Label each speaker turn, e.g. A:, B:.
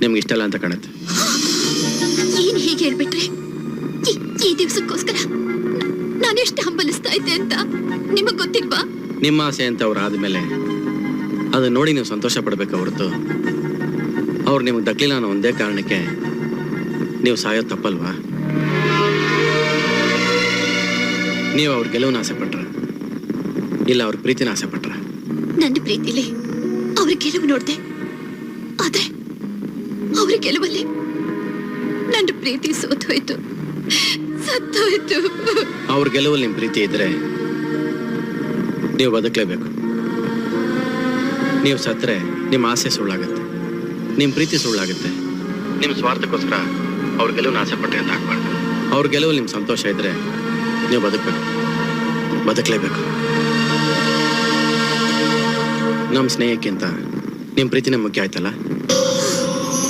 A: ನಿಮ್ಗೆ ಇಷ್ಟ ಇಲ್ಲ ಅಂತ ಕಾಣುತ್ತೆ.
B: ಏನ್ ಹೀಗೆ ಹೇಳ್ಬಿಟ್ರೆ? ಈ ದಿವಸಕ್ಕೋಸ್ಕರ ನಾನೆಷ್ಟು ಹಂಬಲಿಸ್ತಾ ಇದ್ದೆ ಅಂತ ನಿಮಗ್ ಗೊತ್ತಿಲ್ವಾ?
A: ನಿಮ್ಮ ಆಸೆ ಅಂತ ಅವ್ರು ಆದ್ಮೇಲೆ ಅದನ್ನ ನೋಡಿ ನೀವು ಸಂತೋಷ ಪಡ್ಬೇಕು ಹೊರತು ಅವ್ರು ನಿಮ್ಗೆ ದಕ್ಕಲಿಲ್ಲ ಅನ್ನೋ ಒಂದೇ ಕಾರಣಕ್ಕೆ ನೀವು ಸಾಯೋದು ತಪ್ಪಲ್ವಾ? ನೀವು ಅವ್ರ ಗೆಲುವನ್ನ ಆಸೆ ಪಟ್ರ ಇಲ್ಲ ಅವ್ರ ಪ್ರೀತಿನ ಆಸೆ ಪಟ್ರ?
B: ನನ್ನ ಪ್ರೀತಿಲಿ ಅವ್ರ ಗೆಲುವು ನೋಡ್ದೆ, ಆದ್ರೆ ಅವ್ರ ಗೆಲುವಲ್ಲಿ ನನ್ನ ಪ್ರೀತಿ ಸೋತೋಯ್ತು, ಸತ್ತೋಯ್ತು.
A: ಅವ್ರ ಗೆಲುವಲ್ಲಿ ನಿಮ್ ಪ್ರೀತಿ ಇದ್ರೆ ನೀವು ಬದುಕಲೇಬೇಕು. ನೀವು ಸತ್ರೆ ನಿಮ್ಮ ಆಸೆ ಸುಳ್ಳಾಗತ್ತೆ, ನಿಮ್ಮ ಪ್ರೀತಿ ಸುಳ್ಳಾಗುತ್ತೆ. ನಿಮ್ಮ ಸ್ವಾರ್ಥಕ್ಕೋಸ್ಕರ ಅವ್ರ ಗೆಲುವನ್ನ ಆಸೆ ಪಟ್ಟೆ ಅಂತ ಹಾಕ್ಬಾರ್ದು. ಅವ್ರ ಗೆಲುವಲ್ಲಿ ನಿಮ್ ಸಂತೋಷ ಇದ್ರೆ ನೀವು ಬದುಕಬೇಕು, ಬದುಕಲೇಬೇಕು. ನಮ್ಮ ಸ್ನೇಹಕ್ಕಿಂತ ನಿಮ್ಮ ಪ್ರೀತಿನೇ ಮುಖ್ಯ ಆಯ್ತಲ್ಲ.